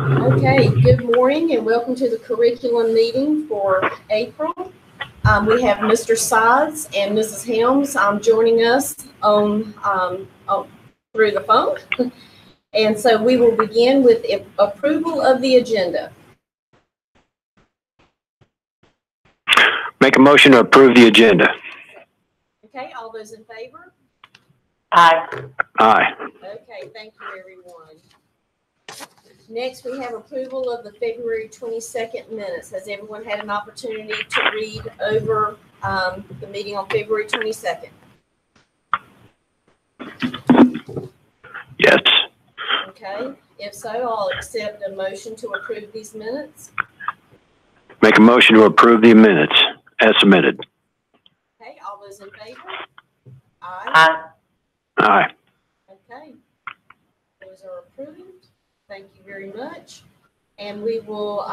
Okay, good morning and welcome to the curriculum meeting for April. We have Mr. Sides and Mrs. Helms joining us on through the phone. And so we will begin with approval of the agenda. Make a motion to approve the agenda. Okay, all those in favor? Aye. Aye. Okay, thank you, everyone. Next, we have approval of the February 22nd minutes. Has everyone had an opportunity to read over the meeting on February 22nd? Yes. Okay, if so, I'll accept a motion to approve these minutes. Make a motion to approve the minutes as submitted. Okay, all those in favor? Aye. Aye. Aye. Okay, those are approved. Thank you very much. And we will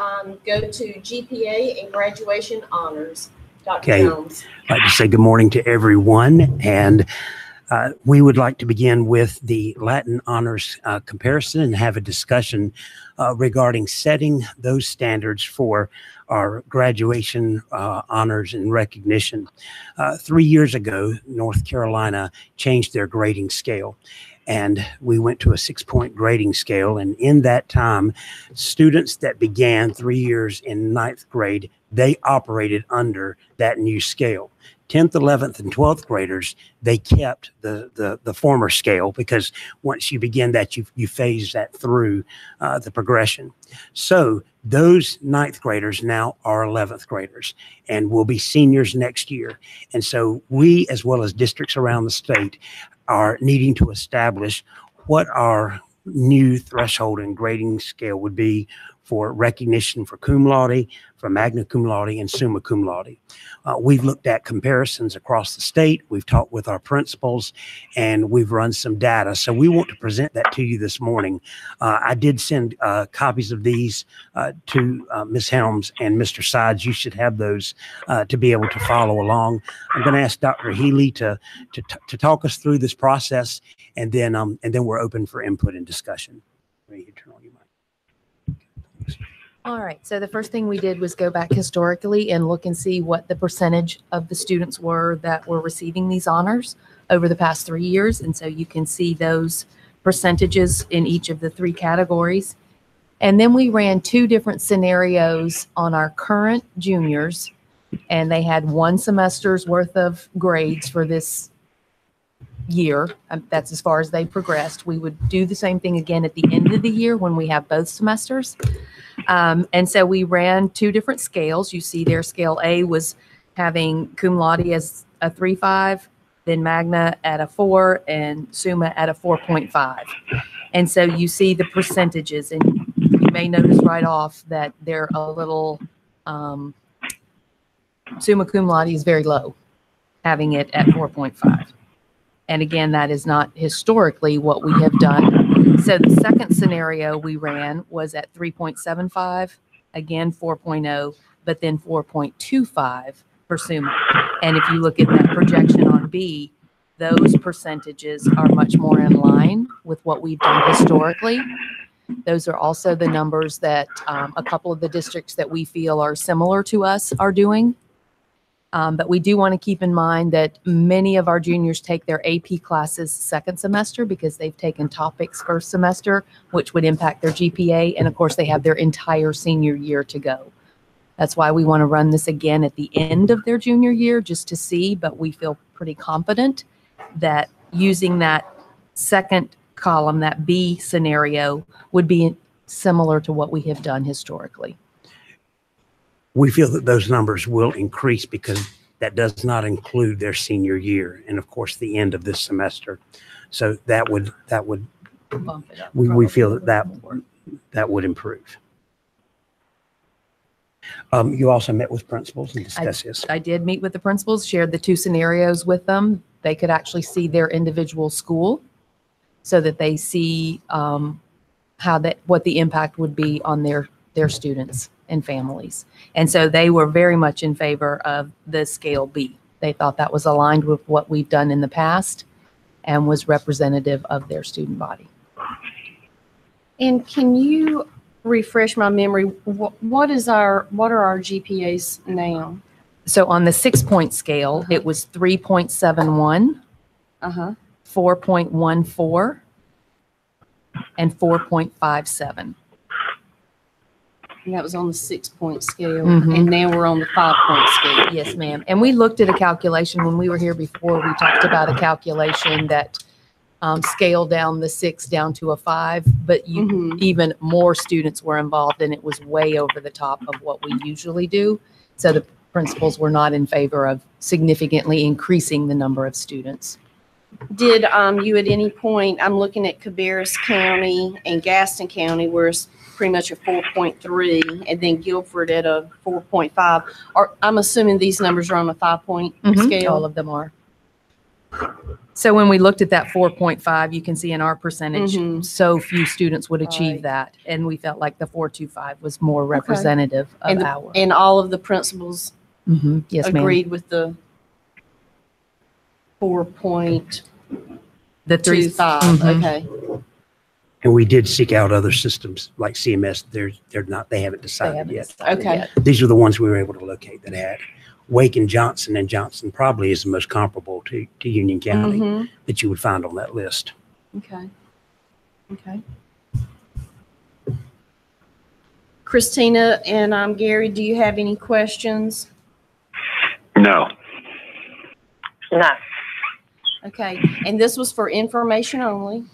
go to GPA and graduation honors. Dr. Jones. I'd like to say good morning to everyone. And we would like to begin with the Latin honors comparison and have a discussion regarding setting those standards for our graduation honors and recognition. 3 years ago, North Carolina changed their grading scale. And we went to a 6-point grading scale. And in that time, students that began 3 years in 9th grade, they operated under that new scale. 10th, 11th, and 12th graders, they kept the former scale because once you begin that, you phase that through the progression. So those 9th graders now are 11th graders and will be seniors next year. And so we, as well as districts around the state, are needing to establish what our new threshold and grading scale would be for recognition for cum laude, for magna cum laude, and summa cum laude. We've looked at comparisons across the state. We've talked with our principals, and we've run some data. So we want to present that to you this morning. I did send copies of these to Ms. Helms and Mr. Sides. You should have those to be able to follow along. I'm going to ask Dr. Healy to talk us through this process, and then we're open for input and discussion. Ready to turn on your mic. All right, so the first thing we did was go back historically and look and see what the percentage of the students were that were receiving these honors over the past 3 years. And so you can see those percentages in each of the 3 categories. And then we ran 2 different scenarios on our current juniors, and they had 1 semester's worth of grades for this year. That's as far as they progressed. We would do the same thing again at the end of the year when we have both semesters. And so we ran 2 different scales. You see there, scale A was having cum laude as a 3.5, then magna at a 4, and summa at a 4.5. And so you see the percentages, and you may notice right off that they're a little, summa cum laude is very low, having it at 4.5. And again, that is not historically what we have done. So the second scenario we ran was at 3.75, again 4.0, but then 4.25 for summa. And if you look at that projection on B, those percentages are much more in line with what we've done historically. Those are also the numbers that a couple of the districts that we feel are similar to us are doing. But we do want to keep in mind that many of our juniors take their AP classes second semester because they've taken topics first semester, which would impact their GPA. And of course, they have their entire senior year to go. That's why we want to run this again at the end of their junior year just to see, but we feel pretty confident that using that second column, that B scenario, would be similar to what we have done historically. We feel that those numbers will increase because that does not include their senior year and of course the end of this semester. So that would bump it up. We feel that would improve. You also met with principals and discussed this. I did meet with the principals, shared the 2 scenarios with them. They could actually see their individual school so that they see what the impact would be on their students and families. And so they were very much in favor of the scale B. They thought that was aligned with what we've done in the past and was representative of their student body. And can you refresh my memory. What are our GPAs now? So on the 6-point scale, it was 3.71, Uh-huh. 4.14, and 4.57. And that was on the 6-point scale. Mhm. And now we're on the 5-point scale. Yes, ma'am. And we looked at a calculation when we were here before. We talked about a calculation that scaled down the 6 down to a 5, but even more students were involved, and it was way over the top of what we usually do. So the principals were not in favor of significantly increasing the number of students. Did you at any point, I'm looking at Cabarrus County and Gaston County, where it's pretty much a 4.3, and then Guilford at a 4.5. Or I'm assuming these numbers are on a 5-point scale. All of them are. So when we looked at that 4.5, you can see in our percentage, so few students would achieve Right. that. And we felt like the 4.25 was more representative of our. And all of the principals Yes, ma'am. agreed with the 4.25. The 3. Okay. And we did seek out other systems like CMS. They're not, they haven't They decided haven't yet. decided Okay. yet. These are the ones we were able to locate that had. Wake and Johnson probably is the most comparable to Union County that you would find on that list. Okay. Okay. Christina and Gary, do you have any questions? No. No. Okay. And this was for information only.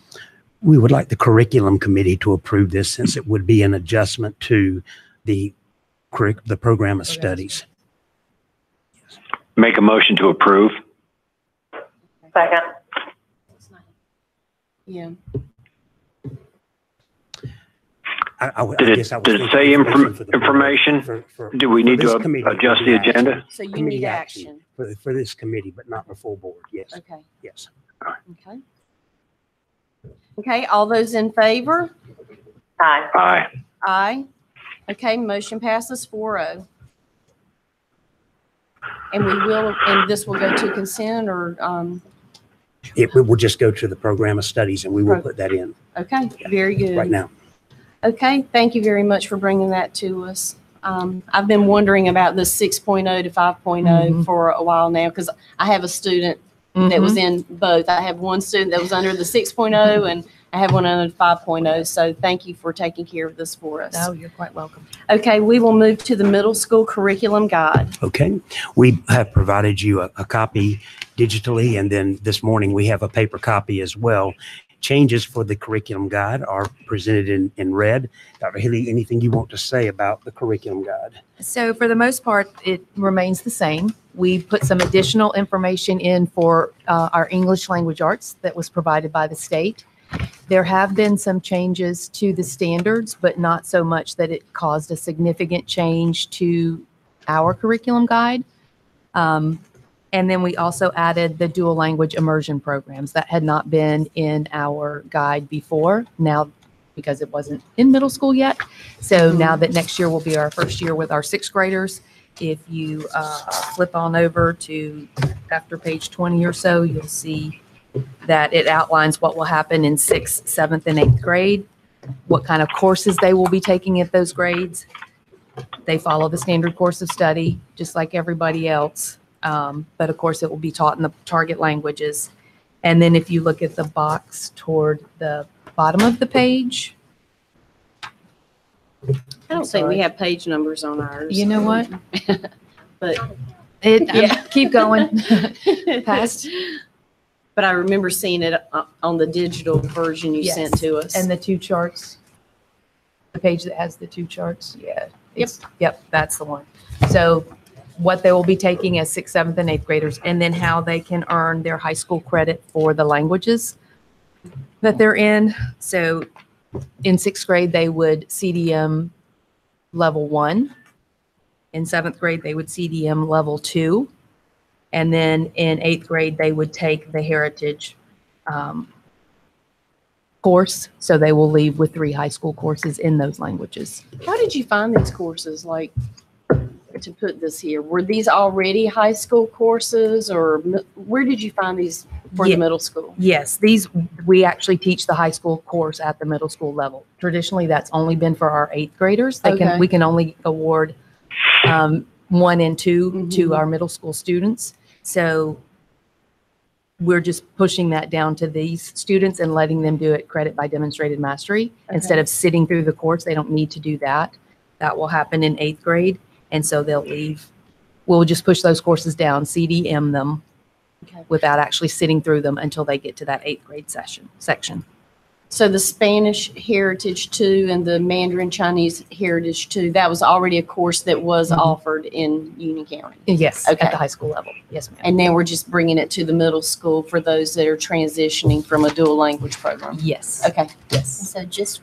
We would like the curriculum committee to approve this since it would be an adjustment to the program of studies. Make a motion to approve. Second. Yeah. Did it say information? Do we need to adjust the agenda? So you need action. For this committee, but not the full board. Yes. Okay. Yes. Okay. Okay. All those in favor? Aye. Aye. Aye. Okay. Motion passes 4-0. And this will go to consent or, It will just go to the program of studies and we will put that in okay. Very good. right now. Okay, thank you very much for bringing that to us. I've been wondering about this 6.0 to 5.0 for a while now because I have a student that was in both. I have one student that was under the 6.0 and I have one under the 5.0. So thank you for taking care of this for us. Oh, you're quite welcome. Okay, we will move to the middle school curriculum guide. Okay. We have provided you a copy digitally, and then this morning we have a paper copy as well. Changes for the curriculum guide are presented in red. Dr. Haley, anything you want to say about the curriculum guide? So for the most part, it remains the same. We put some additional information in for our English language arts that was provided by the state. There have been some changes to the standards, but not so much that it caused a significant change to our curriculum guide. And then we also added the dual language immersion programs that had not been in our guide before. Now, because it wasn't in middle school yet. So now that next year will be our first year with our 6th graders, if you flip on over to after page 20 or so, you'll see that it outlines what will happen in 6th, 7th, and 8th grade, what kind of courses they will be taking at those grades. They follow the standard course of study, just like everybody else. But of course, it will be taught in the target languages. And then if you look at the box toward the bottom of the page. I don't think we have page numbers on ours. You know what? But Keep going. Past. But I remember seeing it on the digital version you sent to us. And the 2 charts. The page that has the 2 charts. Yeah. Yep, that's the one. So what they will be taking as 6th, 7th, and 8th graders, and then how they can earn their high school credit for the languages that they're in. So in 6th grade, they would CDM level 1. In 7th grade, they would CDM level 2. And then in 8th grade, they would take the heritage course. So they will leave with 3 high school courses in those languages. How did you find these courses? Like, to put this here, were these already high school courses, or where did you find these for the middle school? Yes, we actually teach the high school course at the middle school level. Traditionally, that's only been for our 8th graders. We can only award 1 and 2 to our middle school students. So we're just pushing that down to these students and letting them do it credit by demonstrated mastery. Instead of sitting through the course, they don't need to do that. That will happen in 8th grade. And so they'll leave. We'll just push those courses down, CDM them without actually sitting through them until they get to that 8th grade section. So the Spanish Heritage 2 and the Mandarin Chinese Heritage 2, that was already a course that was offered in Union County? Yes, Okay. at the high school level. Yes, ma'am. And now we're just bringing it to the middle school for those that are transitioning from a dual language program? Yes. Okay. Yes. So just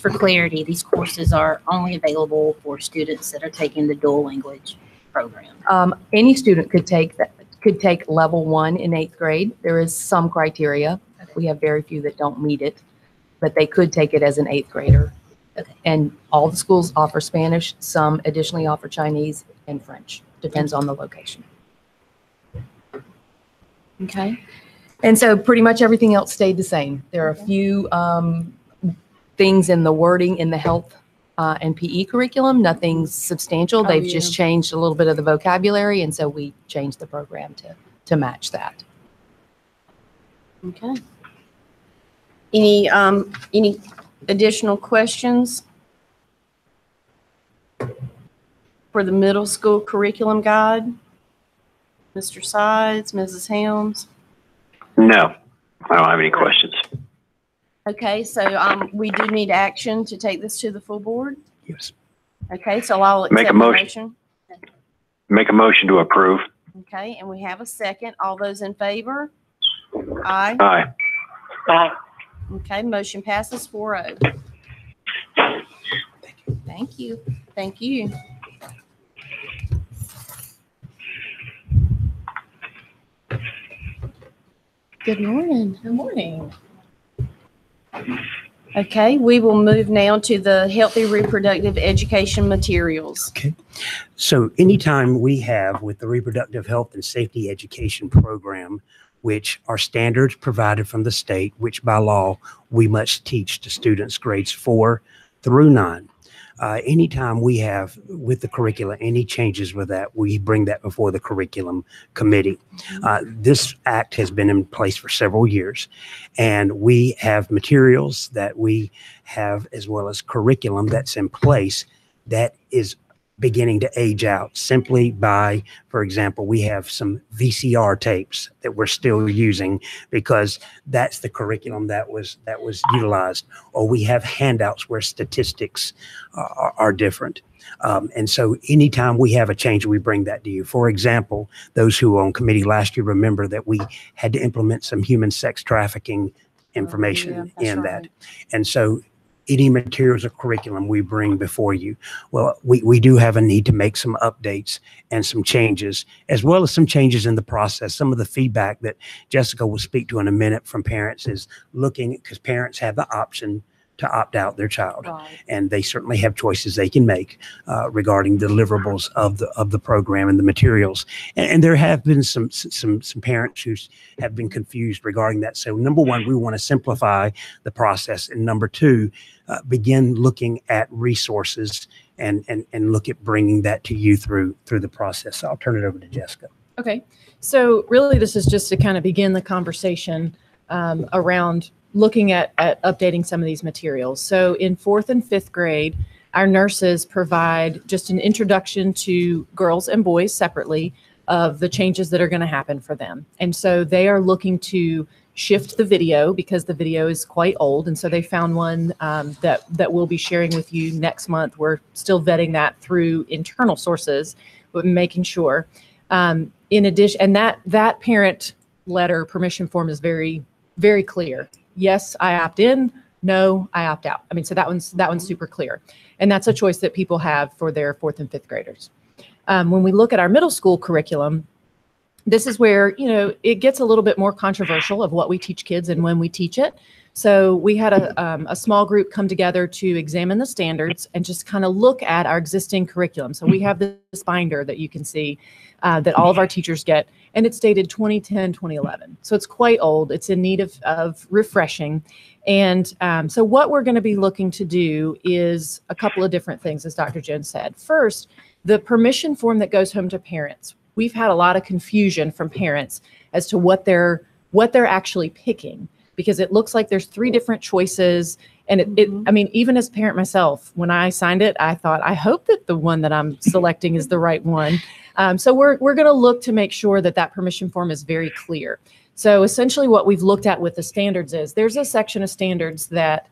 for clarity, these courses are only available for students that are taking the dual language program. Any student could take level 1 in 8th grade. There is some criteria. We have very few that don't meet it, but they could take it as an 8th grader. Okay. And all the schools offer Spanish. Some additionally offer Chinese and French. Depends on the location. Okay. And so pretty much everything else stayed the same. There are a few things in the wording in the health and PE curriculum, nothing substantial. They've just changed a little bit of the vocabulary, and so we changed the program to match that. Okay. Any additional questions for the middle school curriculum guide? Mr. Sides, Mrs. Helms? No, I don't have any questions. Okay, so we do need action to take this to the full board. Yes. Okay, so I'll Make accept a the motion. Make a motion to approve. Okay, and we have a second. All those in favor? Aye. Aye. Aye. Okay, motion passes 4-0. Thank you. Thank you. Good morning. Good morning. Okay, we will move now to the healthy reproductive education materials. Okay. So anytime we have with the reproductive health and safety education program, which are standards provided from the state, which by law we must teach to students grades 4 through 9. Anytime we have with the curricula any changes with that, we bring that before the curriculum committee. This act has been in place for several years, and we have materials that we have as well as curriculum that's in place that is beginning to age out simply by, for example, we have some VCR tapes that we're still using because that's the curriculum that was utilized, or we have handouts where statistics are different. And so anytime we have a change, we bring that to you. For example, those who were on committee last year remember that we had to implement some human sex trafficking information in that. And so any materials or curriculum we bring before you, well, we do have a need to make some updates and some changes, as well as some changes in the process. Some of the feedback that Jessica will speak to in a minute from parents is looking, because parents have the option to opt out their child, and they certainly have choices they can make regarding the deliverables of the program and the materials. And there have been some parents who have been confused regarding that. So number one, we want to simplify the process, and number two, begin looking at resources and look at bringing that to you through the process. So I'll turn it over to Jessica. Okay, so really this is just to kind of begin the conversation around looking at updating some of these materials. So in 4th and 5th grade, our nurses provide just an introduction to girls and boys separately of the changes that are going to happen for them. And so they are looking to shift the video because the video is quite old. And so they found one that we'll be sharing with you next month. We're still vetting that through internal sources, but making sure. In addition, and that parent letter permission form is very, very clear. Yes, I opt in. No, I opt out. I mean, so that one's super clear. And that's a choice that people have for their 4th and 5th graders. When we look at our middle school curriculum, this is where, it gets a little bit more controversial of what we teach kids and when we teach it. So we had a small group come together to examine the standards and just kind of look at our existing curriculum. So we have this binder that you can see that all of our teachers get, and it's dated 2010, 2011. So it's quite old. It's in need of refreshing. And so what we're going to be looking to do is a couple of different things, as Dr. Jones said. First, the permission form that goes home to parents. We've had a lot of confusion from parents as to what they're actually picking, because it looks like there's 3 different choices. And I mean, even as a parent myself, when I signed it, I thought, I hope that the one that I'm selecting is the right one. So we're going to look to make sure that that permission form is very clear. So essentially what we've looked at with the standards is there's a section of standards that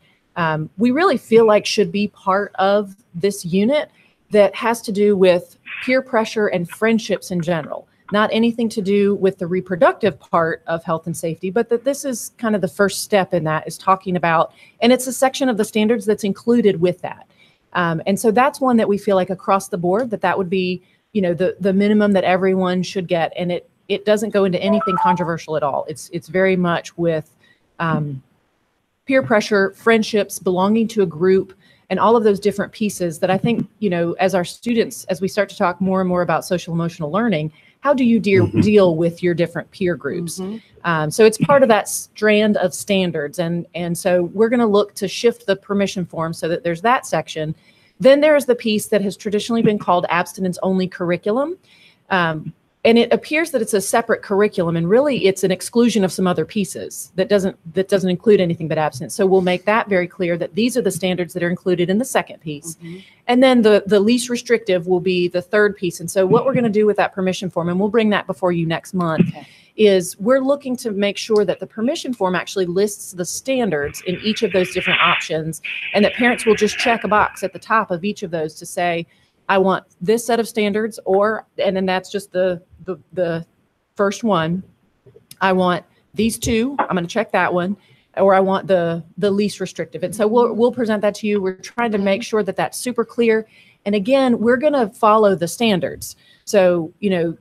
we really feel like should be part of this unit that has to do with peer pressure and friendships in general. Not anything to do with the reproductive part of health and safety, but that this is kind of the first step in that, is talking about, and it's a section of the standards that's included with that. And so that's one that we feel like across the board that would be, the minimum that everyone should get. And it doesn't go into anything controversial at all. It's very much with peer pressure, friendships, belonging to a group, and all of those different pieces that I think, as our students, as we start to talk more and more about social emotional learning, how do you deal with your different peer groups? So it's part of that strand of standards. And so we're going to look to shift the permission form so that there's that section. Then there's the piece that has traditionally been called abstinence only curriculum. And it appears that it's a separate curriculum, and really it's an exclusion of some other pieces that doesn't include anything but abstinence. So we'll make that very clear that these are the standards that are included in the second piece. And then the least restrictive will be the third piece. And so what we're going to do with that permission form, and we'll bring that before you next month, is we're looking to make sure that the permission form actually lists the standards in each of those different options, and that parents will just check a box at the top of each of those to say, I want this set of standards, and then that's just the first one. I want these 2. I'm going to check that one, or I want the least restrictive. And so we'll present that to you. We're trying to make sure that that's super clear. And again, we're going to follow the standards. So,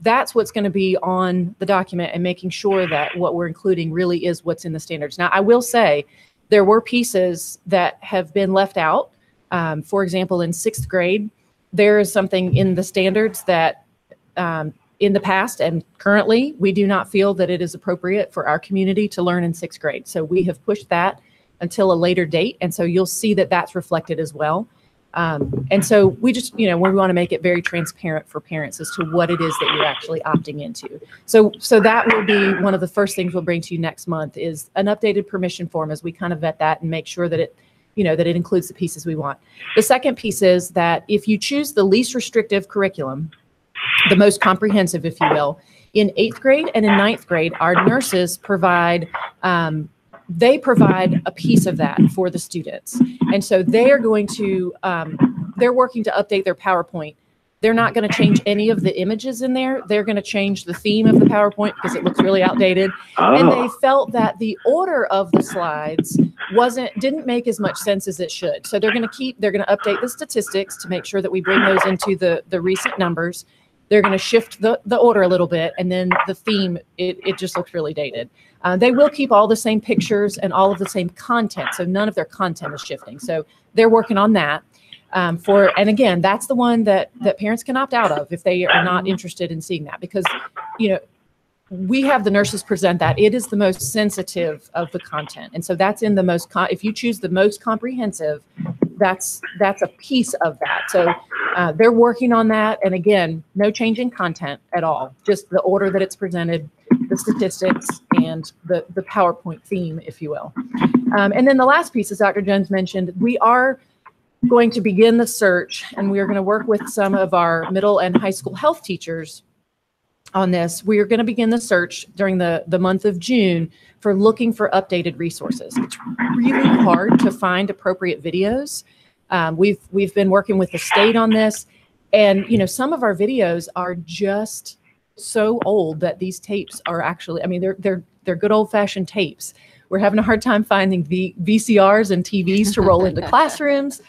that's what's going to be on the document, and making sure that what we're including really is what's in the standards. Now, I will say there were pieces that have been left out. For example, in 6th grade, there is something in the standards that in the past and currently, we do not feel that it is appropriate for our community to learn in 6th grade. So we have pushed that until a later date. And so you'll see that that's reflected as well. And so we just, we want to make it very transparent for parents as to what it is that you're actually opting into. So that will be one of the first things we'll bring to you next month, is an updated permission form as we kind of vet that and make sure that it includes the pieces we want. The second piece is that if you choose the least restrictive curriculum, the most comprehensive, if you will, in 8th grade and in 9th grade, our nurses provide they provide a piece of that for the students. And so they are going to, they're working to update their PowerPoint. They're not going to change any of the images in there. They're going to change the theme of the PowerPoint because it looks really outdated. And they felt that the order of the slides didn't make as much sense as it should. So they're going to update the statistics to make sure that we bring those into the recent numbers. They're going to shift the order a little bit, and then the theme, it just looks really dated. They will keep all the same pictures and all of the same content, so none of their content is shifting. So they're working on that. And again, that's the one that parents can opt out of if they are not interested in seeing that, because, we have the nurses present that. It is the most sensitive of the content. And so that's in the most, if you choose the most comprehensive, that's a piece of that. So they're working on that. And again, no change in content at all, just the order that it's presented, the statistics, and the PowerPoint theme, if you will. And then the last piece, as Dr. Jones mentioned, we are going to begin the search, and we are going to work with some of our middle and high school health teachers on this. We are going to begin the search during the month of June for looking for updated resources. It's really hard to find appropriate videos. We've been working with the state on this, and some of our videos are just so old that these tapes are actually, they're good old-fashioned tapes. We're having a hard time finding the VCRs and TVs to roll into classrooms.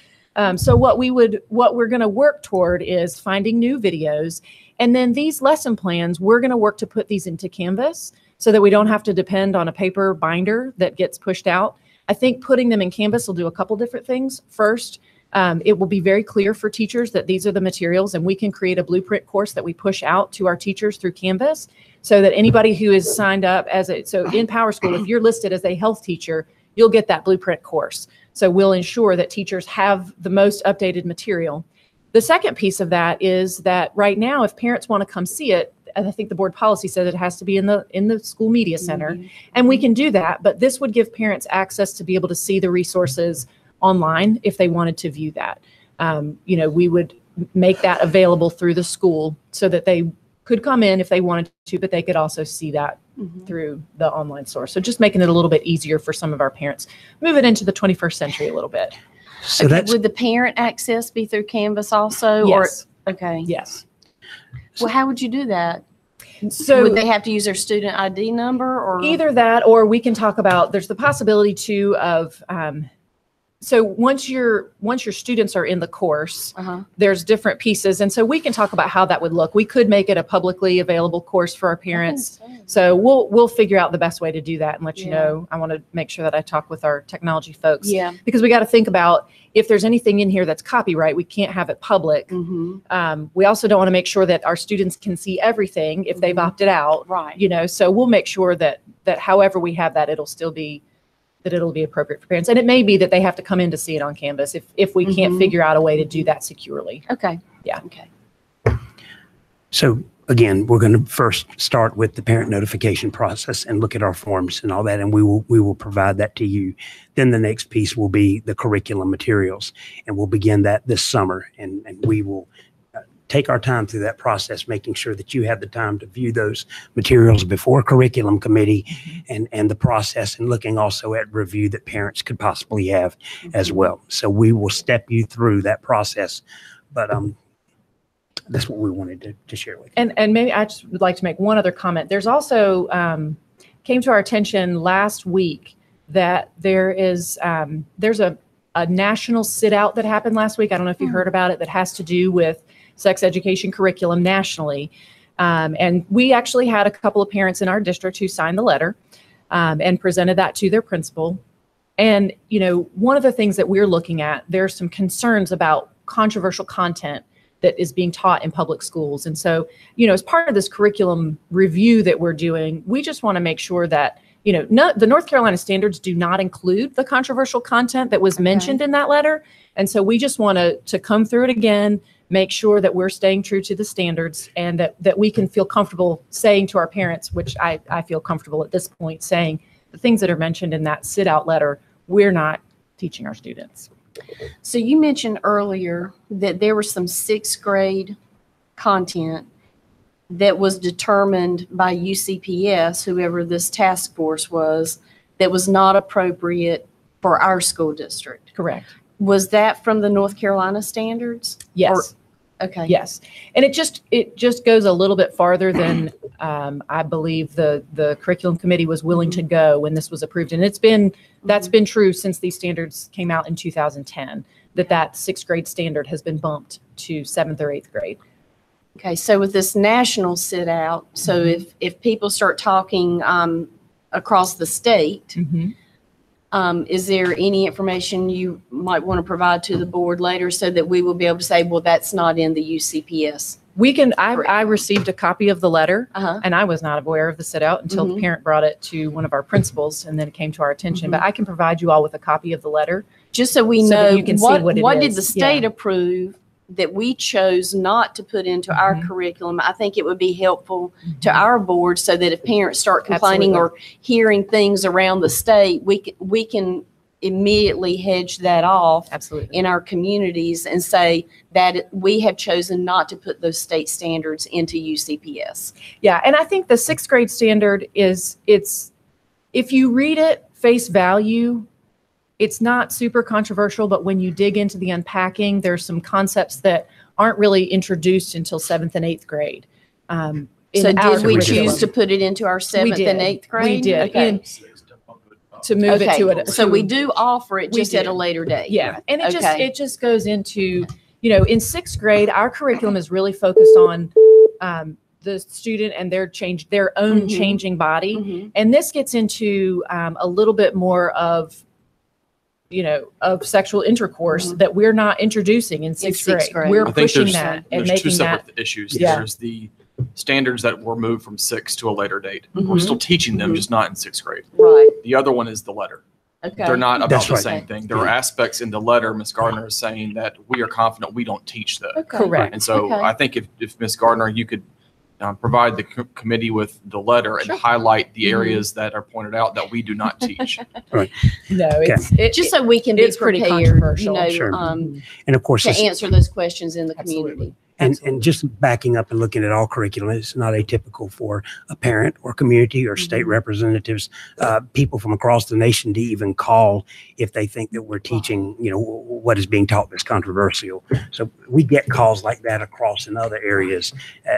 So what we're going to work toward is finding new videos And then these lesson plans, we're going to work to put these into Canvas so that we don't have to depend on a paper binder that gets pushed out. I think putting them in Canvas will do a couple different things. First, it will be very clear for teachers that these are the materials, and we can create a blueprint course that we push out to our teachers through Canvas so that anybody who is signed up so in PowerSchool, if you're listed as a health teacher, you'll get that blueprint course. So we'll ensure that teachers have the most updated material. The second piece of that is that right now, if parents want to come see it, and I think the board policy says it has to be in the school media center, and we can do that, but this would give parents access to be able to see the resources online if they wanted to view that. We would make that available through the school so that they could come in if they wanted to, but they could also see that through the online source. So just making it a little bit easier for some of our parents. Move it into the 21st century a little bit. So would the parent access be through Canvas also? Yes. Or, okay. Yes. Well, how would you do that? So would they have to use their student ID number, or either that, or we can talk about, there's the possibility too of, so once your students are in the course, there's different pieces. And so we can talk about how that would look. We could make it a publicly available course for our parents. So we'll figure out the best way to do that and let you know. I want to make sure that I talk with our technology folks. Yeah. Because we got to think about if there's anything in here that's copyright, we can't have it public. We also don't want to make sure that our students can see everything if they've opted out. Right. So we'll make sure that however we have that, it'll be appropriate for parents. And it may be that they have to come in to see it on Canvas if we can't figure out a way to do that securely. Okay. Yeah. Okay. So again, we're going to first start with the parent notification process and look at our forms and all that, and we will provide that to you. Then the next piece will be the curriculum materials, and we'll begin that this summer, and we will take our time through that process, making sure that you have the time to view those materials before curriculum committee and the process, and looking also at review that parents could possibly have as well. So we will step you through that process, but that's what we wanted to share with you. And maybe I just would like to make one other comment. There's also came to our attention last week that there's a national sit out that happened last week. I don't know if you heard about it, that has to do with sex education curriculum nationally. And we actually had a couple of parents in our district who signed the letter and presented that to their principal. And, one of the things that we're looking at, there's some concerns about controversial content that is being taught in public schools. And so, as part of this curriculum review that we're doing, we just want to make sure that, the North Carolina standards do not include the controversial content that was mentioned in that letter. And so we just want to come through it again, make sure that we're staying true to the standards, and that we can feel comfortable saying to our parents, which I feel comfortable at this point saying, the things that are mentioned in that sit out letter, we're not teaching our students. So you mentioned earlier that there was some 6th grade content that was determined by UCPS, whoever this task force was, that was not appropriate for our school district. Correct. Was that from the North Carolina standards? Yes. Okay. Yes. And it just goes a little bit farther than I believe the curriculum committee was willing to go when this was approved. And that's been true since these standards came out in 2010, that 6th grade standard has been bumped to 7th or 8th grade. Okay. So with this national sit out, so if people start talking across the state, is there any information you might want to provide to the board later so that we will be able to say, well, that's not in the UCPS? We can, I received a copy of the letter and I was not aware of the sit out until the parent brought it to one of our principals, and then it came to our attention. But I can provide you all with a copy of the letter. Just so we know you can see what it what is. did the state approve that we chose not to put into our curriculum? I think it would be helpful to our board so that if parents start complaining or hearing things around the state, we can immediately hedge that off in our communities and say that we have chosen not to put those state standards into UCPS. Yeah, and I think the 6th grade standard is, if you read it face value, it's not super controversial, but when you dig into the unpacking, there's some concepts that aren't really introduced until 7th and 8th grade. So did we choose to put it into our 7th and 8th grade? We did. Okay. To move it to it. So we do offer it just at a later date. Yeah. And it just goes into, in 6th grade, our curriculum is really focused on the student and their own changing body. And this gets into a little bit more of, of sexual intercourse that we're not introducing in sixth grade. We're pushing that and making two that. separate issues. There's the standards that were moved from 6 to a later date. We're still teaching them, just not in 6th grade. Right. The other one is the letter. Okay. They're not about That's the right. same thing. There are aspects in the letter, Ms. Gardner is saying that we are confident we don't teach those. Okay. Correct. And so Okay. I think if Ms. Gardner, you could provide the committee with the letter and highlight the areas that are pointed out that we do not teach. No, it's Just so we can be it's pretty prepared, controversial. Sure. And of course, to answer those questions in the community. and just backing up and looking at all curriculum, it's not atypical for a parent or community or state representatives, people from across the nation to even call if they think that we're teaching, what is being taught that's controversial. So we get calls like that across in other areas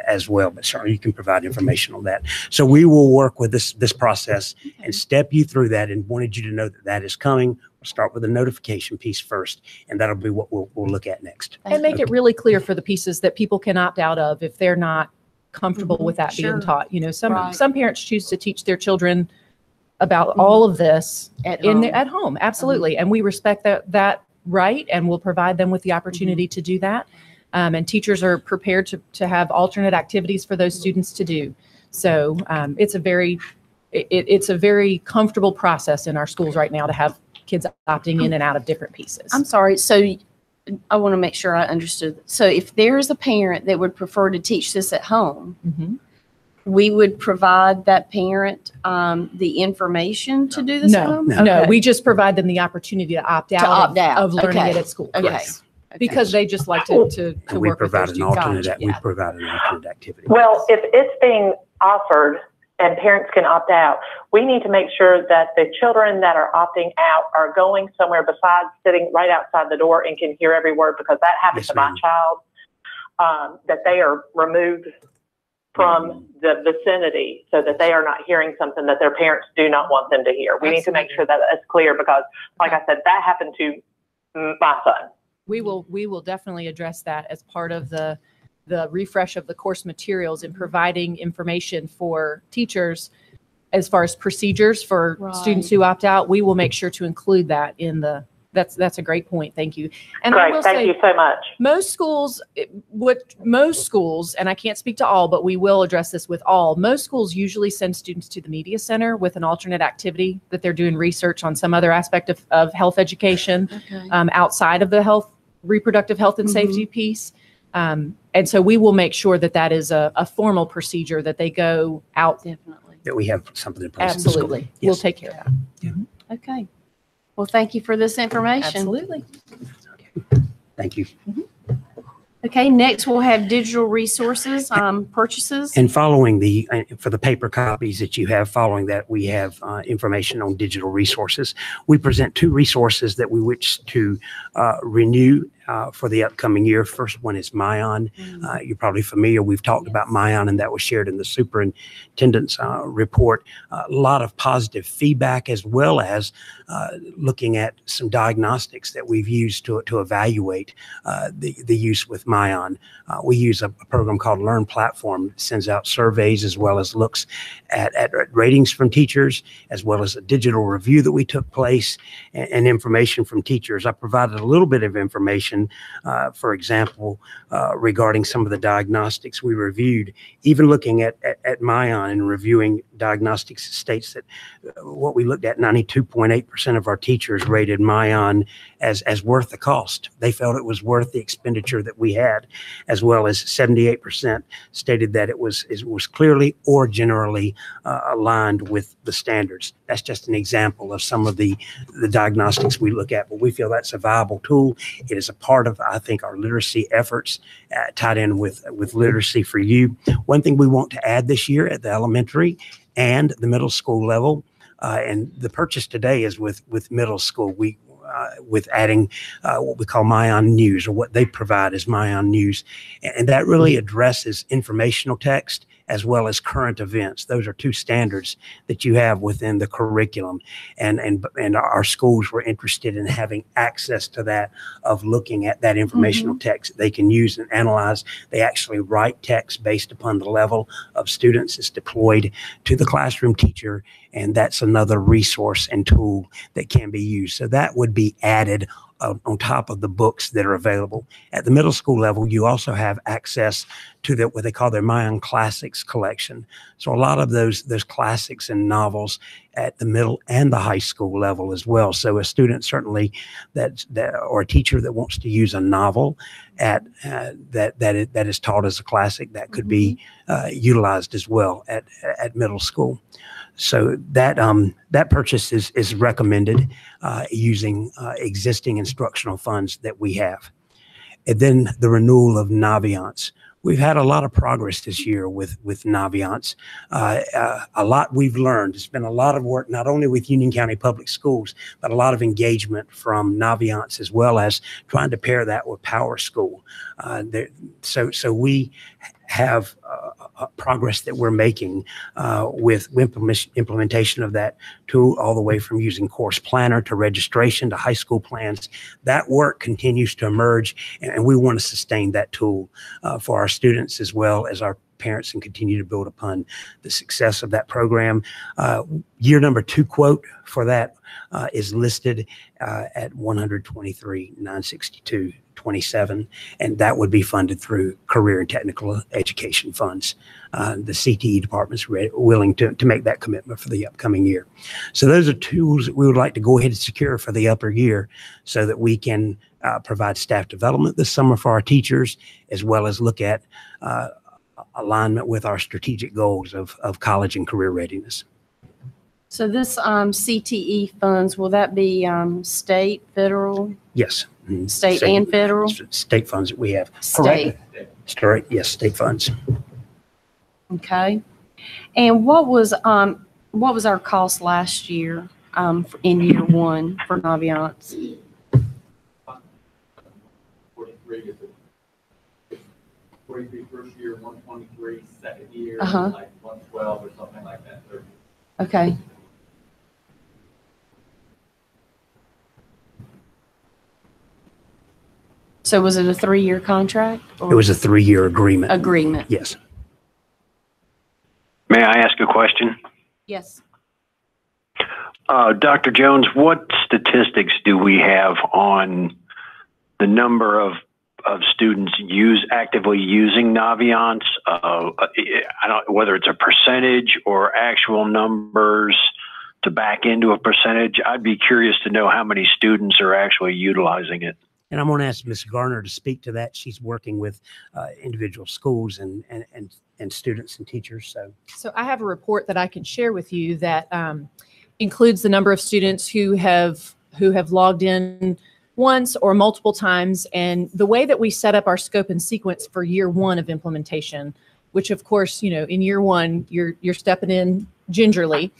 as well. But certainly you can provide information on that. So we will work with this process and step you through that, and wanted you to know that that is coming. We'll start with the notification piece first, and that'll be what we'll look at next. and make it really clear for the pieces that people can opt out of if they're not comfortable with that Sure. being taught. Right. Some parents choose to teach their children about all of this At at home. Absolutely. And we respect that right, and we'll provide them with the opportunity to do that. And teachers are prepared to have alternate activities for those students to do. So it's a very comfortable process in our schools right now to have kids opting in and out of different pieces. I'm sorry. So I want to make sure I understood. So if there's a parent that would prefer to teach this at home, we would provide that parent the information to do this at home? No, we just provide them the opportunity to opt out, of learning Okay. it at school. Okay. Yes. Because they just like to And we work with their provide an students. alternate. Gotcha. We provide an alternate activity. Well, if it's being offered and parents can opt out, we need to make sure that the children that are opting out are going somewhere besides sitting right outside the door and can hear every word, because that happened Yes, to my ma'am. child, that they are removed from the vicinity so that they are not hearing something that their parents do not want them to hear. We need to make sure that that's clear, because like I said, that happened to my son. We will definitely address that as part of the refresh of the course materials and providing information for teachers as far as procedures for students who opt out. We will make sure to include that in that's a great point. Thank you. And I will Great, thank say, you so much. most schools, and I can't speak to all, but we will address this with all, most schools usually send students to the media center with an alternate activity that they're doing research on some other aspect of health education outside of the reproductive health and safety piece. And so we will make sure that is a formal procedure that they go out. Definitely. That we have something in place. at the school. Absolutely. Yes. We'll take care of that. Okay. Well, thank you for this information. Absolutely. Thank you. Okay, next we'll have digital resources purchases. And following for the paper copies that you have, following that, we have information on digital resources. We present 2 resources that we wish to renew for the upcoming year. First one is Myon. You're probably familiar. We've talked about Myon, and that was shared in the superintendent's report. A lot of positive feedback, as well as looking at some diagnostics that we've used to evaluate the use with Myon. We use a program called Learn Platform. It sends out surveys as well as looks at ratings from teachers, as well as a digital review that we took place and information from teachers. I provided a little bit of information, for example, regarding some of the diagnostics we reviewed. Even looking at Myon and reviewing diagnostics states that what we looked at, 92.8% of our teachers rated Myon as worth the cost. They felt it was worth the expenditure that we had, as well as 78% stated that it was clearly or generally aligned with the standards. That's just an example of some of the diagnostics we look at, but we feel that's a viable tool. It is a part of, I think, our literacy efforts tied in with literacy for you. One thing we want to add this year at the elementary and the middle school level, and the purchase today is with middle school. With adding what we call Myon News, or what they provide as Myon News. And that really addresses informational text as well as current events. Those are two standards that you have within the curriculum. And our schools were interested in having access to that, of looking at that informational text they can use and analyze. They actually write text based upon the level of students. It's deployed to the classroom teacher, and that's another resource and tool that can be used. So that would be added on top of the books that are available. At the middle school level, you also have access to what they call their Mayan Classics collection. So a lot of those classics and novels at the middle and the high school level as well. So a student certainly or a teacher that wants to use a novel that is taught as a classic, that could be utilized as well at middle school. So that purchase is recommended using existing instructional funds that we have. And then the renewal of Naviance. We've had a lot of progress this year with Naviance. A lot we've learned. It's been a lot of work, not only with Union County Public Schools, but a lot of engagement from Naviance, as well as trying to pair that with Power School. So we have progress that we're making with implementation of that tool, all the way from using Course Planner to registration to high school plans. That work continues to emerge, and we want to sustain that tool for our students as well as our parents, and continue to build upon the success of that program. Year number 2 quote for that is listed at $123,962.27, and that would be funded through career and technical education funds. The CTE department's willing to make that commitment for the upcoming year. So those are tools that we would like to go ahead and secure for the upper year, so that we can provide staff development this summer for our teachers, as well as look at alignment with our strategic goals of college and career readiness. So this CTE funds, will that be state, federal? Yes. State and federal? State funds that we have. State. Correct. Yes, state funds. Okay. And what was our cost last year in year 1 for Naviance? 43 first year, 123 second year, Uh-huh. like 112 or something like that. Okay. So was it a 3-year contract? Or It was a 3-year agreement. agreement? Yes. May I ask a question? Yes. Dr. Jones, what statistics do we have on the number of students actively using Naviance? I don't whether it's a percentage or actual numbers to back into a percentage. I'd be curious to know how many students are actually utilizing it. And I'm going to ask Ms. Garner to speak to that. She's working with individual schools and students and teachers. So I have a report that I can share with you that includes the number of students who have logged in once or multiple times, and the way that we set up our scope and sequence for year 1 of implementation, which of course, in year 1, you're stepping in gingerly.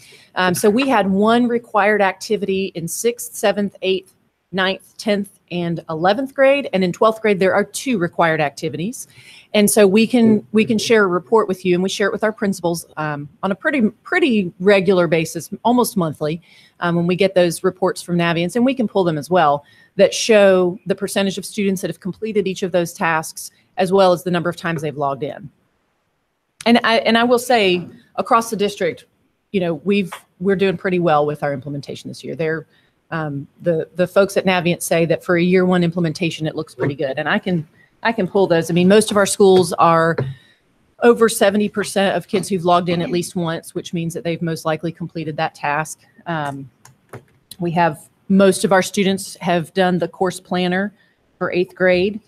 So we had 1 required activity in 6th, 7th, 8th, 9th, 10th, and 11th grade. And in 12th grade, there are 2 required activities. And so we can share a report with you, and we share it with our principals on a pretty regular basis, almost monthly, when we get those reports from Naviance, and we can pull them as well, that show the percentage of students that have completed each of those tasks, as well as the number of times they've logged in. And I will say, across the district, we're doing pretty well with our implementation this year. The folks at Naviance say that for a year 1 implementation, it looks pretty good. And I can pull those. I mean, most of our schools are over 70% of kids who've logged in at least once, which means that they've most likely completed that task. We have most of our students have done the course planner for 8th grade.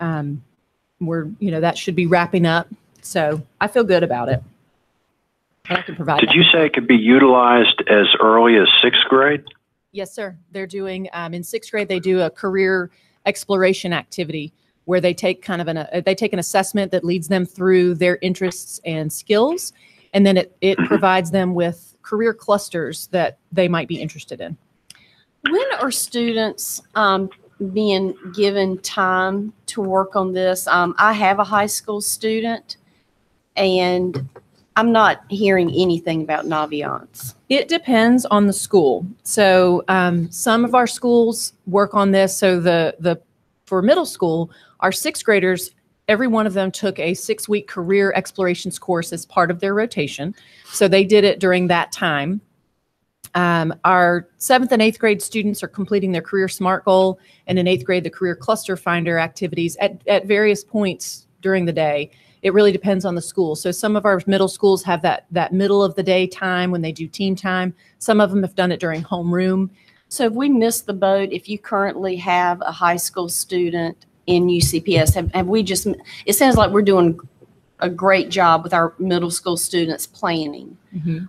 That should be wrapping up. So I feel good about it. And I can provide. Did you say it could be utilized as early as 6th grade? Yes, sir. They're doing, in 6th grade, they do a career exploration activity where they take they take an assessment that leads them through their interests and skills. And then it provides them with career clusters that they might be interested in. When are students being given time to work on this? I have a high school student, and I'm not hearing anything about Naviance. It depends on the school. So some of our schools work on this. So for middle school, our sixth graders, every one of them took a 6-week career explorations course as part of their rotation. So they did it during that time. Our 7th and 8th grade students are completing their career SMART goal, and in 8th grade, the career cluster finder activities at various points during the day. It really depends on the school. So some of our middle schools have that middle of the day time when they do team time. Some of them have done it during homeroom. So if we missed the boat, if you currently have a high school student in UCPS, have we just, it sounds like we're doing a great job with our middle school students planning.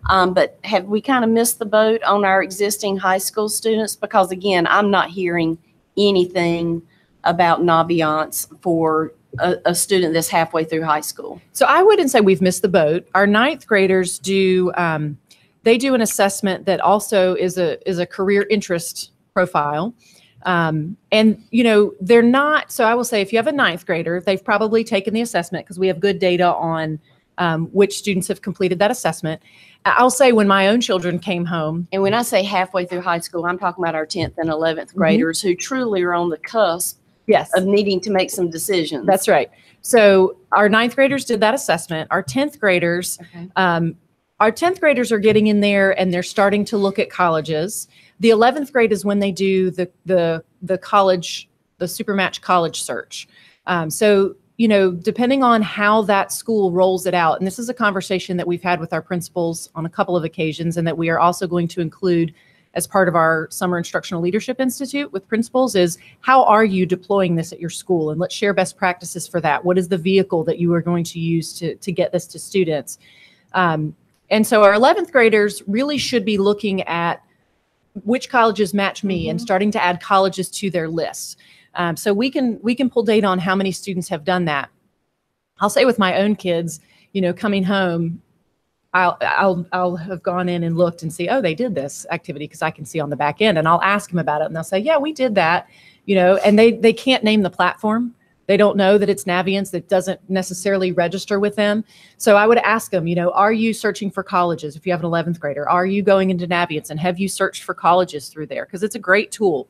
But have we kind of missed the boat on our existing high school students? Because again, I'm not hearing anything about Naviance for a student that's halfway through high school. So I wouldn't say we've missed the boat. Our 9th graders do, they do an assessment that also is a career interest profile. And, you know, they're not, so I will say if you have a 9th grader, they've probably taken the assessment because we have good data on which students have completed that assessment. I'll say when my own children came home. And when I say halfway through high school, I'm talking about our 10th and 11th graders who truly are on the cusp of needing to make some decisions. That's right. So our 9th graders did that assessment. Our 10th graders, our 10th graders are getting in there and they're starting to look at colleges. The 11th grade is when they do the college, the Supermatch college search. So, you know, depending on how that school rolls it out, and this is a conversation that we've had with our principals on a couple of occasions and that we are also going to include as part of our Summer Instructional Leadership Institute with principals, is how are you deploying this at your school? And let's share best practices for that. What is the vehicle that you are going to use to get this to students? And so our 11th graders really should be looking at which colleges match me and starting to add colleges to their lists. So we can pull data on how many students have done that. I'll say with my own kids, you know, coming home, I'll have gone in and looked and see, oh, they did this activity because I can see on the back end, and I'll ask them about it and they'll say, yeah, we did that, you know, and they can't name the platform. They don't know that it's Naviance. That doesn't necessarily register with them. So I would ask them, you know, are you searching for colleges? If you have an 11th grader, are you going into Naviance and have you searched for colleges through there? Because it's a great tool.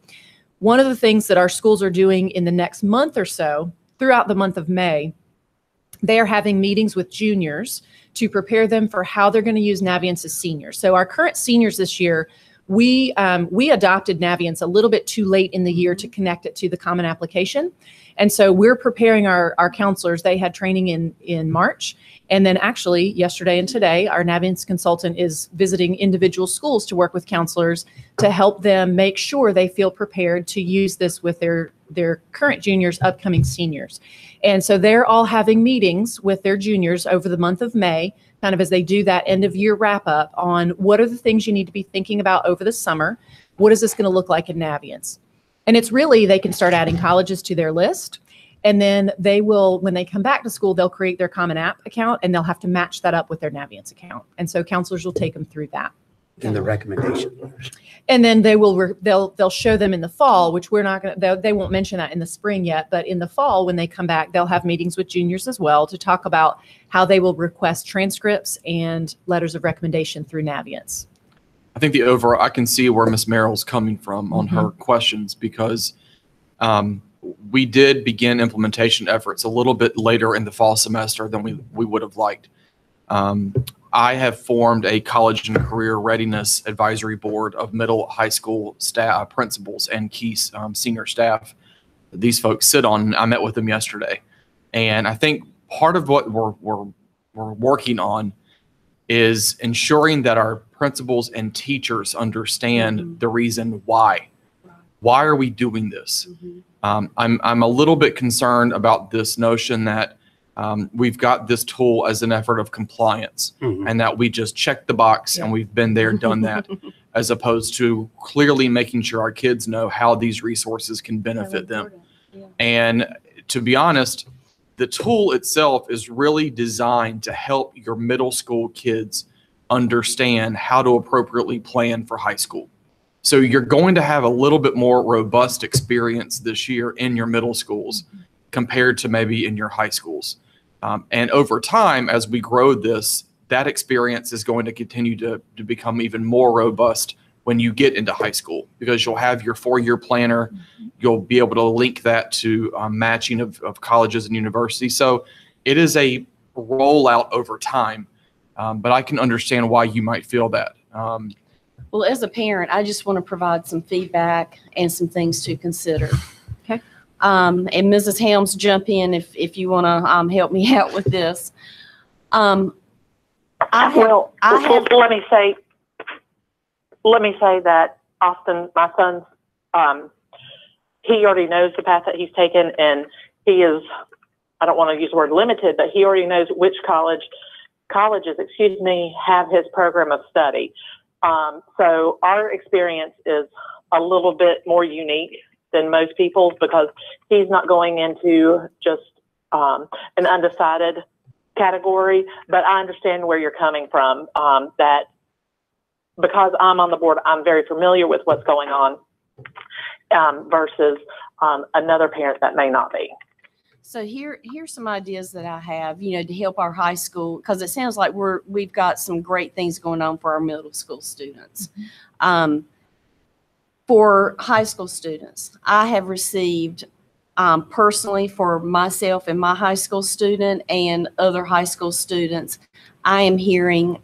One of the things that our schools are doing in the next month or so, throughout the month of May, they are having meetings with juniors to prepare them for how they're going to use Naviance as seniors. So our current seniors this year, we adopted Naviance a little bit too late in the year to connect it to the Common Application. And so we're preparing our counselors. They had training in March. And then actually yesterday and today, our Naviance consultant is visiting individual schools to work with counselors to help them make sure they feel prepared to use this with their current juniors, upcoming seniors. And so they're all having meetings with their juniors over the month of May, kind of as they do that end of year wrap up on what are the things you need to be thinking about over the summer. What is this going to look like in Naviance? And it's really, they can start adding colleges to their list. And then they will, when they come back to school, they'll create their Common App account and they'll have to match that up with their Naviance account. And so counselors will take them through that. In the recommendation letters. And then they'll show them in the fall, which we're not going to, they won't mention that in the spring yet, but in the fall, when they come back, they'll have meetings with juniors as well to talk about how they will request transcripts and letters of recommendation through Naviance. I think I can see where Ms. Merrill's coming from on her questions, because we did begin implementation efforts a little bit later in the fall semester than we would have liked. I have formed a college and career readiness advisory board of middle high school staff, principals, and key senior staff that these folks sit on. I met with them yesterday. And I think part of what we're working on is ensuring that our principals and teachers understand the reason why. Why are we doing this? I'm a little bit concerned about this notion that we've got this tool as an effort of compliance and that we just check the box and we've been there, done that, as opposed to clearly making sure our kids know how these resources can benefit them. And to be honest, the tool itself is really designed to help your middle school kids understand how to appropriately plan for high school. So you're going to have a little bit more robust experience this year in your middle schools compared to maybe in your high schools. And over time, as we grow this, that experience is going to continue to become even more robust when you get into high school, because you'll have your 4-year planner. You'll be able to link that to matching of colleges and universities. So it is a rollout over time, but I can understand why you might feel that. Well, as a parent, I just want to provide some feedback and some things to consider. Okay. And Mrs. Helms, jump in if you want to help me out with this. Let me say that Austin, my son's, he already knows the path that he's taken, and he is, I don't want to use the word limited, but he already knows which colleges, have his program of study. So our experience is a little bit more unique than most people's, because he's not going into just an undecided category. But I understand where you're coming from, that because I'm on the board, I'm very familiar with what's going on, versus another parent that may not be. So here's some ideas that I have, to help our high school, because it sounds like we've got some great things going on for our middle school students. For high school students, I have received personally, for myself and my high school student and other high school students, I am hearing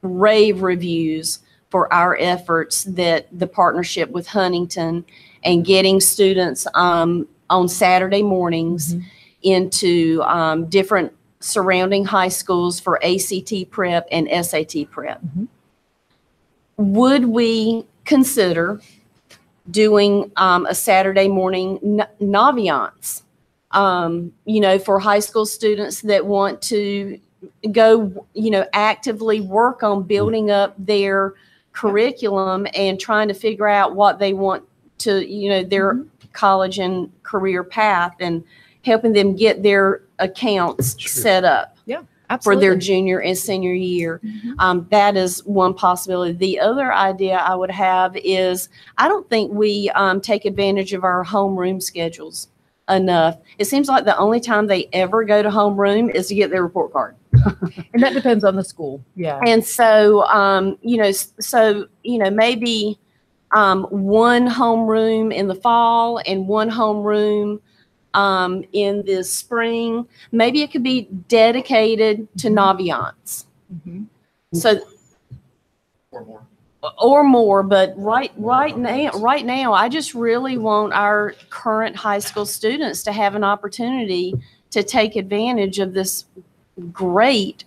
rave reviews for our efforts, that the partnership with Huntington and getting students on Saturday mornings into different surrounding high schools for ACT prep and SAT prep. Would we consider doing a Saturday morning Naviance, for high school students that want to go, actively work on building up their curriculum and trying to figure out what they want to, their college and career path, and helping them get their accounts set up for their junior and senior year. That is one possibility. The other idea I would have is, I don't think we take advantage of our homeroom schedules enough. It seems like the only time they ever go to homeroom is to get their report card. And that depends on the school. Yeah. And so, maybe one homeroom in the fall and one homeroom in the spring. Maybe it could be dedicated to Naviance. So, or more, but right now, I just really want our current high school students to have an opportunity to take advantage of this great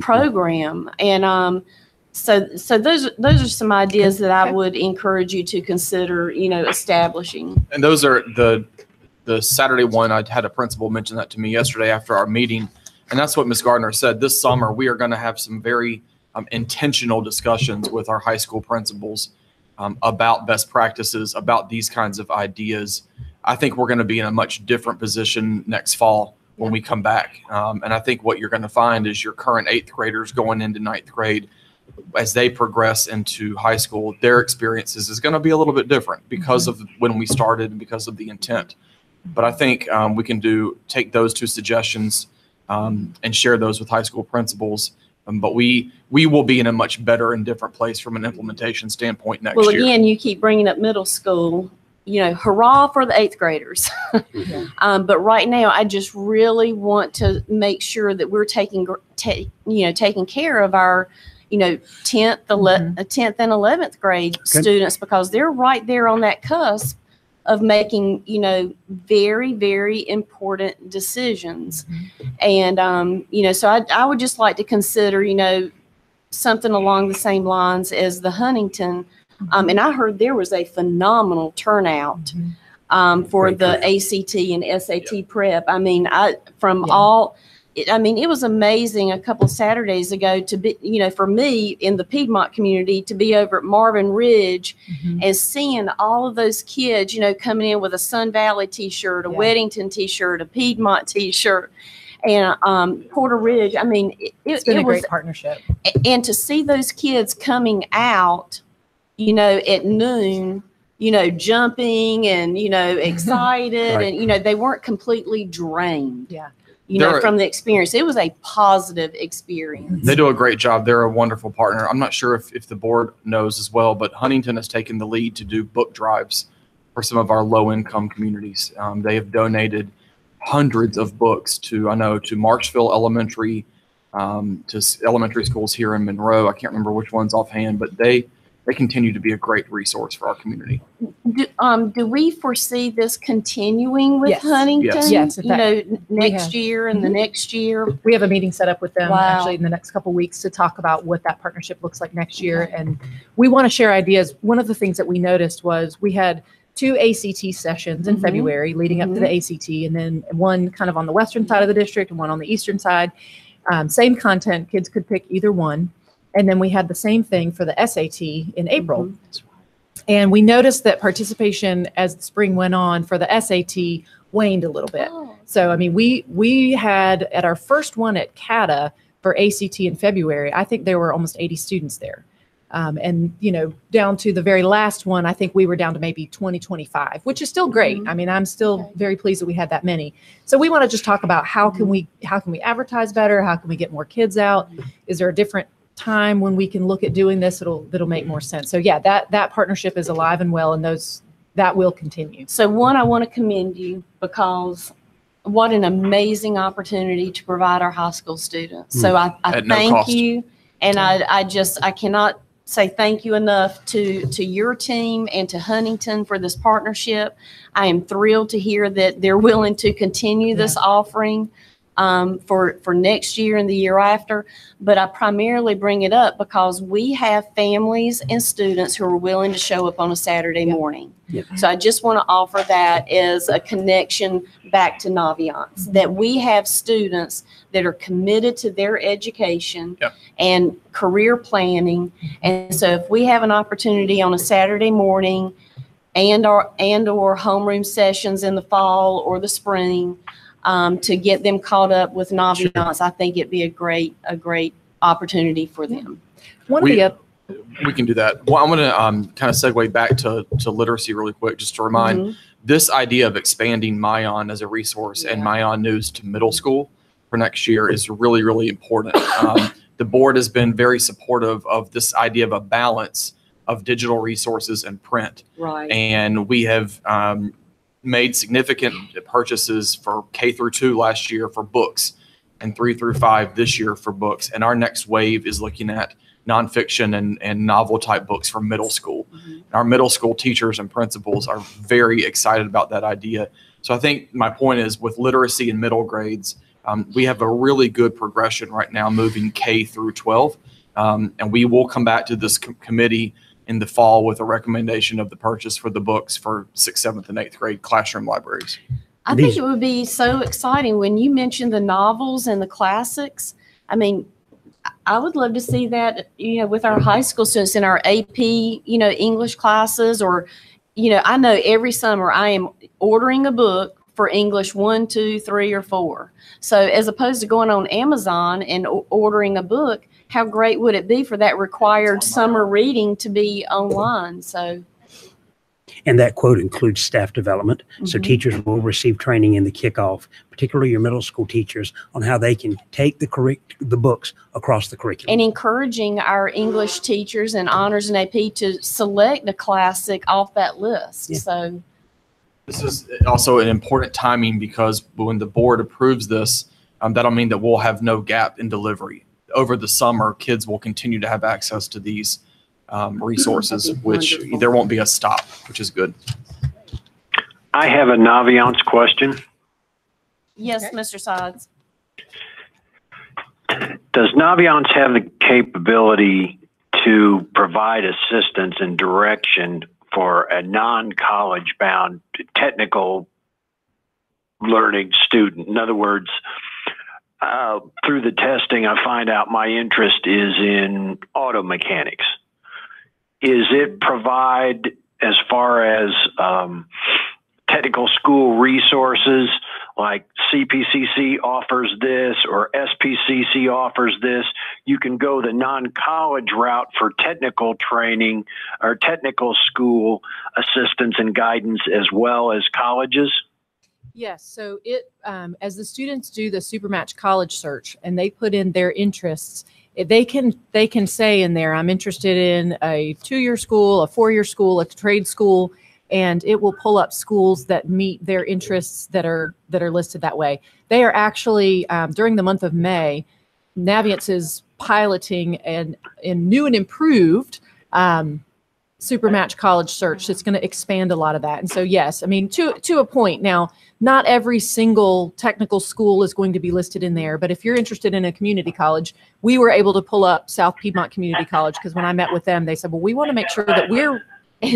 program. And so those are some ideas that I would encourage you to consider, establishing. And those are the Saturday one. I had a principal mention that to me yesterday after our meeting, and that's what Ms. Gardner said. This summer, we are going to have some very intentional discussions with our high school principals about best practices, about these kinds of ideas. I think we're going to be in a much different position next fall when we come back. And I think what you're going to find is your current 8th graders going into 9th grade, as they progress into high school, their experiences is going to be a little bit different because of when we started and because of the intent. But I think we can take those 2 suggestions and share those with high school principals. But we will be in a much better and different place from an implementation standpoint next year. Well, again, you keep bringing up middle school. Hurrah for the 8th graders. But right now, I just really want to make sure that we're taking care of our, 10th and 11th grade students, because they're right there on that cusp of making, very, very important decisions. And, so I would just like to consider, something along the same lines as the Huntington. And I heard there was a phenomenal turnout for the ACT and SAT prep. I mean, it was amazing a couple of Saturdays ago to be, for me in the Piedmont community, to be over at Marvin Ridge and seeing all of those kids, coming in with a Sun Valley t-shirt, a Weddington t-shirt, a Piedmont t-shirt, and Porter Ridge. I mean, it's been a great partnership. And to see those kids coming out, at noon, jumping and, excited, and, they weren't completely drained. Yeah. you know, They're- from the experience. It was a positive experience. They do a great job. They're a wonderful partner. I'm not sure if the board knows as well, but Huntington has taken the lead to do book drives for some of our low-income communities. They have donated hundreds of books to Marksville Elementary, to elementary schools here in Monroe. I can't remember which ones offhand, but they continue to be a great resource for our community. Do we foresee this continuing with Yes. Huntington? Yes, in You fact, know, next have. year and the next year? We have a meeting set up with them Wow. actually in the next couple of weeks to talk about what that partnership looks like next year. And we want to share ideas. One of the things that we noticed was we had 2 ACT sessions in Mhm. February leading up to the ACT, and then one kind of on the western side of the district and one on the eastern side. Same content, kids could pick either one. And then we had the same thing for the SAT in April. And we noticed that participation as the spring went on for the SAT waned a little bit. Oh. So, I mean, we had at our first one at CATA for ACT in February, I think there were almost 80 students there. And, you know, down to the very last one, I think we were down to maybe 20, 25, which is still great. I mean, I'm still very pleased that we had that many. So we want to just talk about how can we advertise better? How can we get more kids out? Is there a different time when we can look at doing this? That'll make more sense. So yeah, that partnership is alive and well, and that will continue. So one, I want to commend you because what an amazing opportunity to provide our high school students. So I At no thank cost. you. And I cannot say thank you enough to your team and to Huntington for this partnership. I am thrilled to hear that they're willing to continue this offering for next year and the year after. But I primarily bring it up because we have families and students who are willing to show up on a Saturday morning. So I just want to offer that as a connection back to Naviance, that we have students that are committed to their education and career planning. And so if we have an opportunity on a Saturday morning and or homeroom sessions in the fall or the spring, to get them caught up with Naviance, I think it'd be a great opportunity for them. We can do that. Well, I'm going to kind of segue back to literacy really quick, just to remind this idea of expanding Mayan as a resource and Mayan News to middle school for next year is really, really important. The board has been very supportive of this idea of a balance of digital resources and print. Right. And we have made significant purchases for K through 2 last year for books and 3 through 5 this year for books. And our next wave is looking at nonfiction and novel type books for middle school. Our middle school teachers and principals are very excited about that idea. So I think my point is with literacy in middle grades, we have a really good progression right now moving K through 12. And we will come back to this committee in the fall with a recommendation of the purchase for the books for 6th, 7th, and 8th grade classroom libraries. I think it would be so exciting when you mentioned the novels and the classics. I mean, I would love to see that, you know, with our high school students in our AP, you know, English classes, or, you know, I know every summer I am ordering a book for English 1, 2, 3, or 4. So as opposed to going on Amazon and ordering a book, how great would it be for that required summer reading to be online? So, And that quote includes staff development. So teachers will receive training in the kickoff, particularly your middle school teachers, on how they can take the books across the curriculum. and encouraging our English teachers and honors and AP to select a classic off that list. Yeah. So, This is also an important timing because when the board approves this, that'll mean that we'll have no gap in delivery. Over the summer, kids will continue to have access to these resources, which wonderful. there won't be a stop, which is good. I have a Naviance question. yes, Mr. Sides. Does Naviance have the capability to provide assistance and direction for a non-college bound technical learning student? In other words, through the testing, I find out my interest is in auto mechanics. Is it provide as far as technical school resources like CPCC offers this or SPCC offers this? You can go the non-college route for technical training or technical school assistance and guidance as well as colleges? Yes, so as the students do the Supermatch College search and they put in their interests, they can say in there, I'm interested in a 2-year school, a 4-year school, a trade school, and it will pull up schools that meet their interests that are listed that way. They are actually during the month of May, Navient is piloting a new and improved Supermatch College search. It's going to expand a lot of that. And so, yes, I mean, to a point. Now, not every single technical school is going to be listed in there, but if you're interested in a community college, we were able to pull up South Piedmont Community College because when I met with them, they said, well, we want to make sure that we're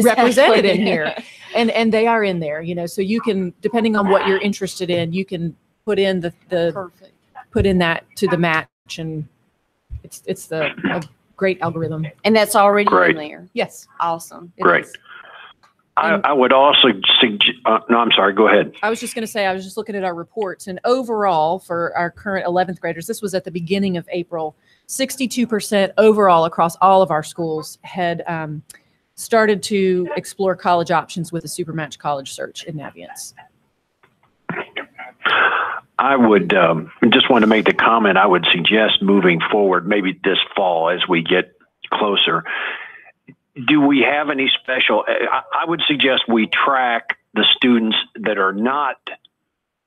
represented in here. And they are in there, so you can, depending on what you're interested in, you can put in Perfect. put in that to the match, and it's a great algorithm. And that's already Great. in there. Yes. Awesome. It Great. is. I would also suggest, no, I'm sorry, go ahead. I was just going to say, I was just looking at our reports, and overall for our current 11th graders, this was at the beginning of April, 62% overall across all of our schools had started to explore college options with the Supermatch College search in Naviance. I would just want to make the comment, I would suggest moving forward, maybe this fall as we get closer. Do we have any special, I would suggest we track the students that are not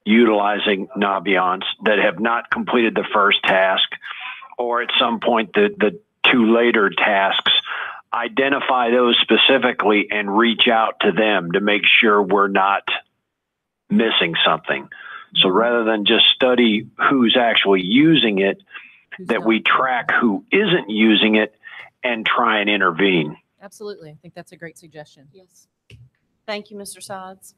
utilizing Naviance, that have not completed the first task, or at some point the 2 later tasks, identify those specifically and reach out to them to make sure we're not missing something. So rather than just study who's actually using it, that we track who isn't using it and try and intervene. Absolutely. I think that's a great suggestion. Yes. Thank you, Mr. Sides.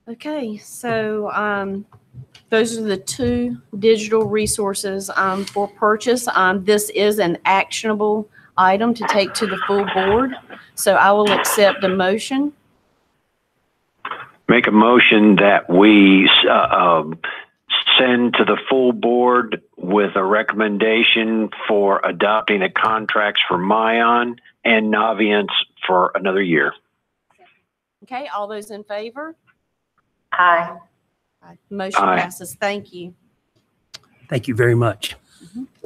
Okay, so those are the 2 digital resources for purchase. This is an actionable item to take to the full board. So I will accept a motion. Make a motion that we send to the full board with a recommendation for adopting the contracts for Mayan and Naviance for another year. Okay, all those in favor? Aye. Motion Aye. passes. Thank you. Thank you very much.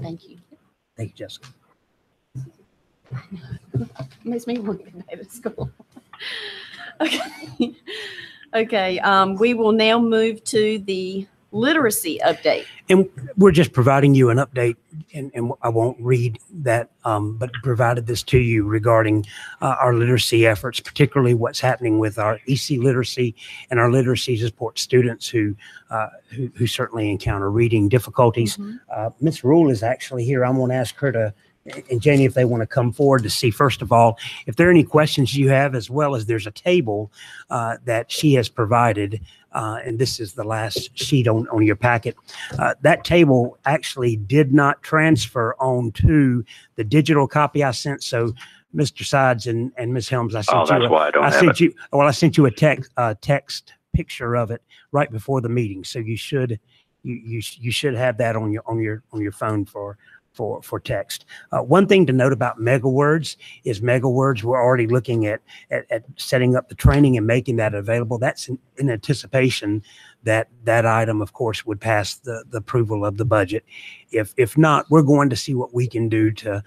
Thank you. Thank you, Jessica. Makes me want to go back to school. Okay. Okay, we will now move to the literacy update. And we're just providing you an update, and I won't read that, but provided this to you regarding our literacy efforts, particularly what's happening with our EC literacy and our literacy support students who certainly encounter reading difficulties. Ms. Rule is actually here. I'm going to ask her to, and Janie, if they want to come forward to see, first of all, if there are any questions you have, as well as there's a table that she has provided, and this is the last sheet on your packet. That table actually did not transfer on to the digital copy I sent. So Mr. Sides and Ms. Helms, I sent I sent you a text picture of it right before the meeting. So you should have that on your phone for text. One thing to note about MegaWords is MegaWords, we're already looking at setting up the training and making that available. That's in anticipation that item, of course, would pass the approval of the budget. If not, we're going to see what we can do to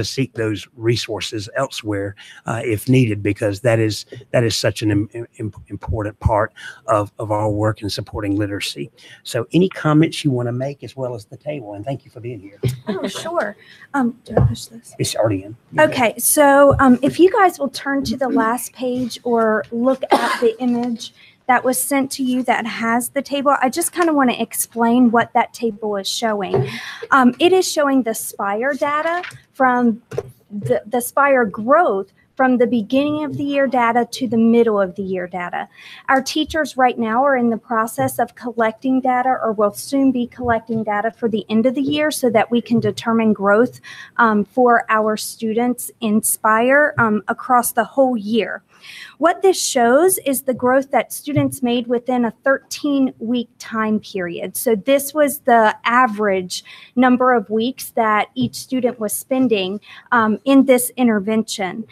seek those resources elsewhere if needed, because that is such an important part of our work in supporting literacy. So any comments you want to make, as well as the table, and thank you for being here. Oh, sure. Do I push this? It's already in. Okay, so if you guys will turn to the last page or look at the image that was sent to you that has the table, I just kind of want to explain what that table is showing. It is showing the SPIRE data from the SPIRE growth from the beginning of the year data to the middle of the year data. Our teachers right now are in the process of collecting data, or will soon be collecting data for the end of the year, so that we can determine growth for our students in SPIRE across the whole year. What this shows is the growth that students made within a 13-week time period. So this was the average number of weeks that each student was spending in this intervention.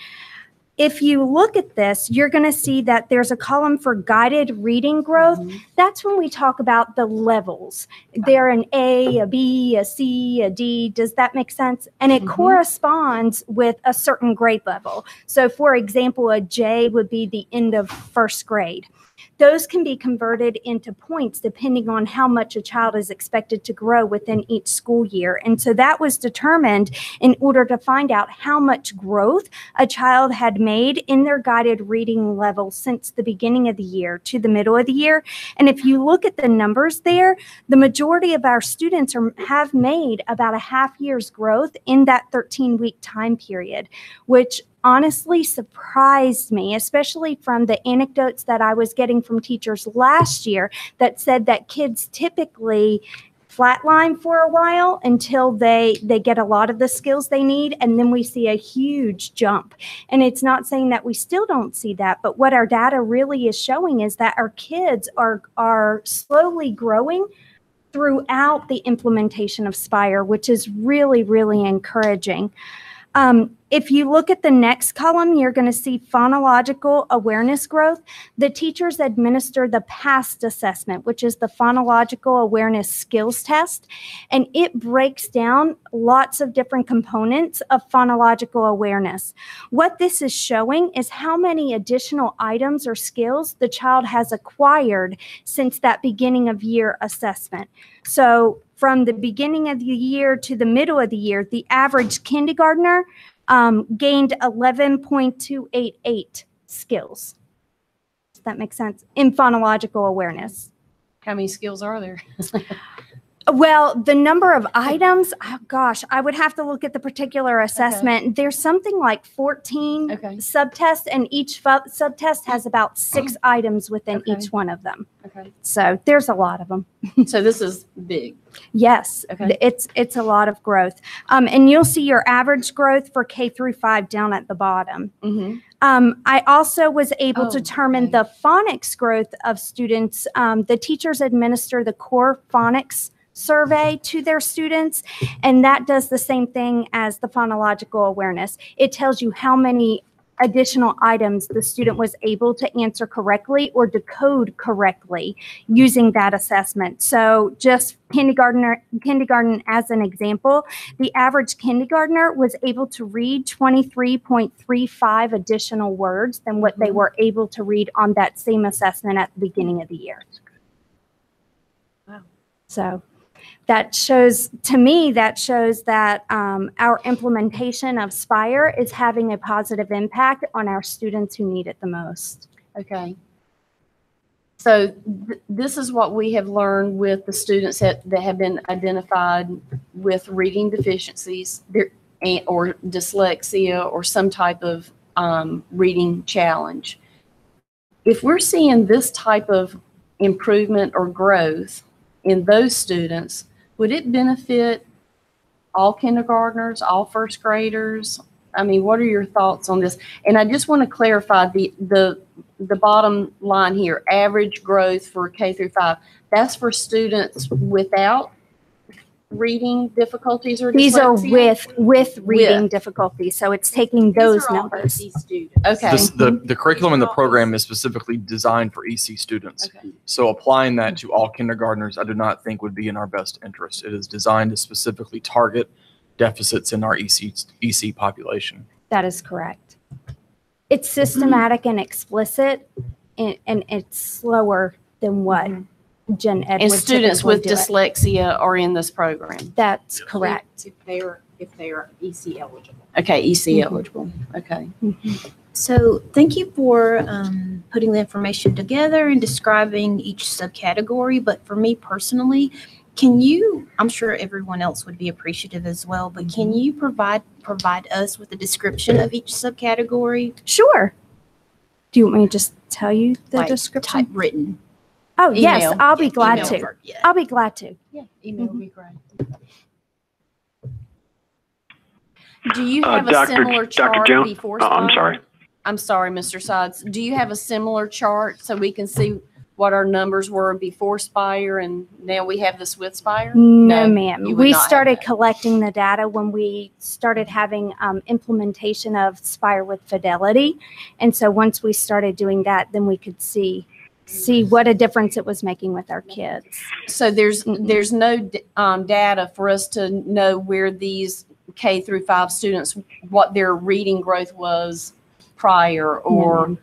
if you look at this, you're going to see that there's a column for guided reading growth. That's when we talk about the levels. They're an A, a B, a C, a D. Does that make sense? And it corresponds with a certain grade level. So for example, a J would be the end of first grade. Those can be converted into points depending on how much a child is expected to grow within each school year. And so that was determined in order to find out how much growth a child had made in their guided reading level since the beginning of the year to the middle of the year. And if you look at the numbers there, the majority of our students have made about a half year's growth in that 13-week time period, which honestly surprised me, especially from the anecdotes that I was getting from teachers last year that said that kids typically flatline for a while until they get a lot of the skills they need, and then we see a huge jump. And it's not saying that we still don't see that, but what our data really is showing is that our kids are slowly growing throughout the implementation of SPIRE, which is really, really encouraging. If you look at the next column, you're going to see phonological awareness growth. The teachers administer the PAST assessment, which is the phonological awareness skills test, and it breaks down lots of different components of phonological awareness. What this is showing is how many additional items or skills the child has acquired since that beginning of year assessment. So from the beginning of the year to the middle of the year, the average kindergartner gained 11.288 skills. Does that make sense? In phonological awareness. How many skills are there? Well, the number of items, oh gosh, I would have to look at the particular assessment. Okay. There's something like 14 subtests, and each subtest has about 6 items within each one of them. Okay. So there's a lot of them. So this is big. Yes, it's a lot of growth. And you'll see your average growth for K through 5 down at the bottom. I also was able to determine the phonics growth of students. The teachers administer the core phonics survey to their students, and that does the same thing as the phonological awareness. It tells you how many additional items the student was able to answer correctly or decode correctly using that assessment. So just kindergarten as an example, the average kindergartner was able to read 23.35 additional words than what they were able to read on that same assessment at the beginning of the year. Wow. So that shows, to me, that our implementation of SPIRE is having a positive impact on our students who need it the most. Okay. So this is what we have learned with the students that have been identified with reading deficiencies or dyslexia or some type of reading challenge. If we're seeing this type of improvement or growth in those students, would it benefit all kindergartners, all first graders? I mean, what are your thoughts on this? And I just want to clarify the bottom line here, average growth for K through 5. That's for students without reading difficulties or dyslexia? These are with reading difficulties, so it's taking those numbers. Okay. The curriculum in the program is specifically designed for EC students. Okay. So applying that to all kindergartners, I do not think would be in our best interest. It is designed to specifically target deficits in our EC population. That is correct. It's systematic and explicit, and it's slower than what Gen Ed and students with dyslexia are in this program. That's correct. If they are EC eligible. Okay, EC eligible. Okay. So thank you for putting the information together and describing each subcategory. But for me personally, can you, I'm sure everyone else would be appreciative as well, but can you provide us with a description of each subcategory? Sure. Do you want me to just tell you the description? Typewritten. Oh, email. Yes, I'll be glad to. I'll be glad to. Yeah, email would be great. Do you have a similar chart Jones? before? I'm sorry. I'm sorry, Mr. Sides. Do you have a similar chart so we can see what our numbers were before Spire and now we have this with Spire? No, you ma'am. would We not have started that. collecting the data when we started having implementation of Spire with Fidelity. And so once we started doing that, then we could see what a difference it was making with our kids. So there's no data for us to know where these K through 5 students, what their reading growth was prior, or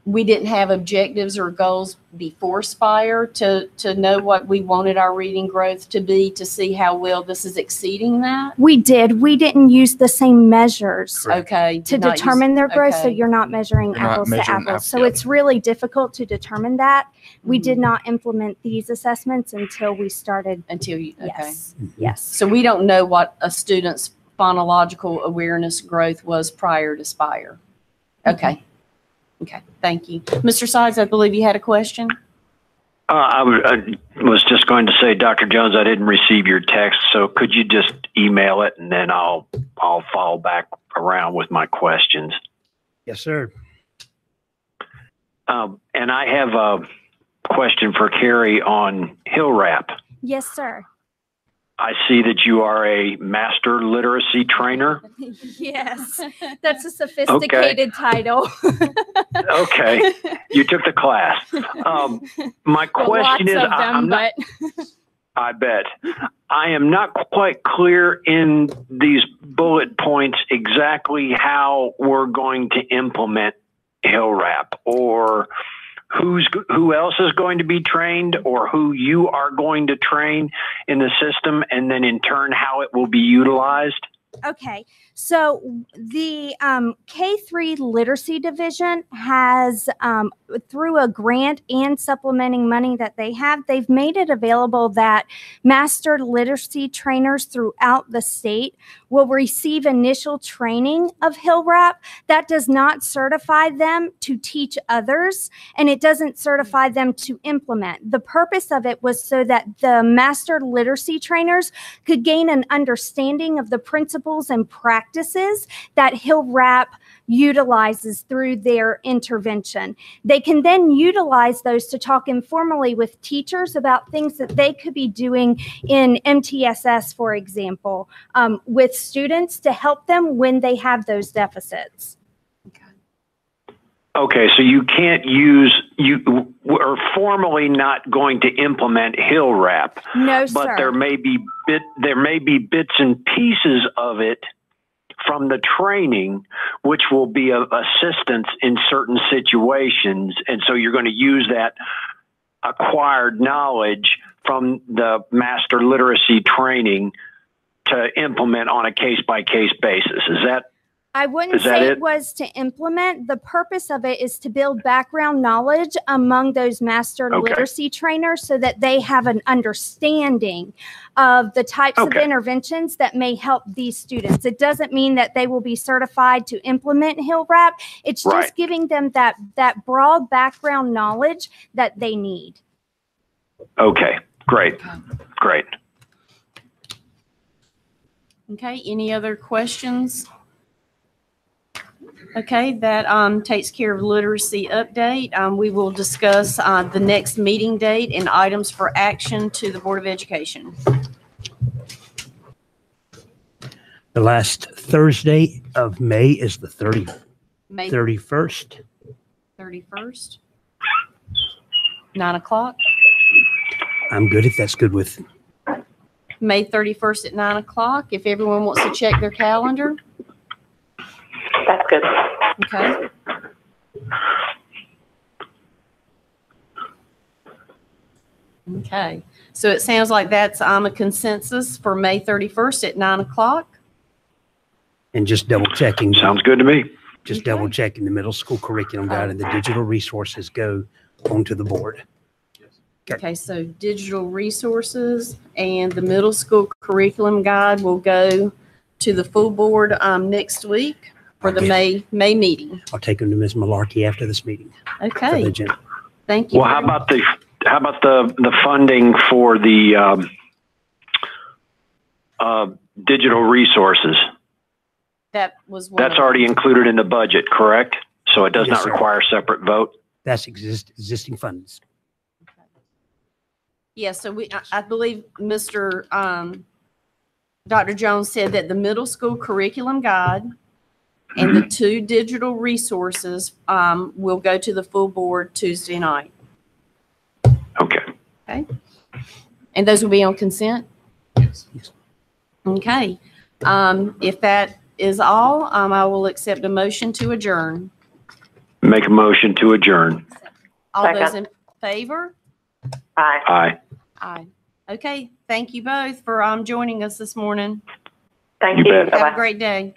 we didn't have objectives or goals before Spire to know what we wanted our reading growth to be, to see how well this is exceeding that. We did. We didn't use the same measures Okay. to determine their growth, so okay. you're not measuring You're not apples to measuring apples. So yeah. it's really difficult to determine that. We did Mhm. not implement these assessments until we started. Until you, okay. Yes. Yes. So we don't know what a student's phonological awareness growth was prior to Spire. Okay. Okay, thank you. Mr. Sides, I believe you had a question? I was just going to say, Dr. Jones, I didn't receive your text, so could you just email it and then I'll follow back around with my questions. Yes, sir. And I have a question for Carrie on HillRap. Yes, sir. I see that you are a master literacy trainer. Yes, that's a sophisticated title. Okay, you took the class. My question is, I'm not, I bet. I am not quite clear in these bullet points exactly how we're going to implement HillRap, or who else is going to be trained, or who you are going to train in the system, and then in turn how it will be utilized. Okay, so the K-3 Literacy Division has, through a grant and supplementing money that they have, they've made it available that master literacy trainers throughout the state will receive initial training of HillRap. That does not certify them to teach others, and it doesn't certify them to implement. The purpose of it was so that the master literacy trainers could gain an understanding of the principles and practices that HillRap utilizes through their intervention. They can then utilize those to talk informally with teachers about things that they could be doing in MTSS, for example, with students to help them when they have those deficits. Okay, so you can't use, you are formally not going to implement HillRap. No, but sir. there may be bits and pieces of it from the training, which will be of assistance in certain situations. And so you're going to use that acquired knowledge from the master literacy training to implement on a case-by-case basis. Is that? I wouldn't say it was to implement. The purpose of it is to build background knowledge among those master literacy trainers so that they have an understanding of the types of interventions that may help these students. It doesn't mean that they will be certified to implement HillRap. It's just giving them that broad background knowledge that they need. Okay, great, great. Okay, any other questions? Okay, that takes care of literacy update. We will discuss the next meeting date and items for action to the Board of Education. The last Thursday of May is the 31st. 31st, 9 o'clock. I'm good if that's good with. May 31st at 9 o'clock. If everyone wants to check their calendar. That's good. Okay. Okay. So it sounds like that's a consensus for May 31st at 9 o'clock. And just double checking. Sounds good to me. Just double checking the middle school curriculum guide and the digital resources go onto the board. Okay, so digital resources and the middle school curriculum guide will go to the full board next week for the May meeting. I'll take them to Ms. Malarkey after this meeting. Okay. Thank you. Well, how about the funding for the digital resources? That was that's already included in the budget, correct? So it does not require a separate vote. That's existing funds. Yeah, so I believe Mr. Dr. Jones said that the middle school curriculum guide and the 2 digital resources will go to the full board Tuesday night. Okay. Okay. And those will be on consent? Yes. Okay. If that is all, I will accept a motion to adjourn. Make a motion to adjourn. All those in favor? Aye. Aye. Aye. Okay. Thank you both for joining us this morning. Thank You you. bet. Have Bye-bye. a great day.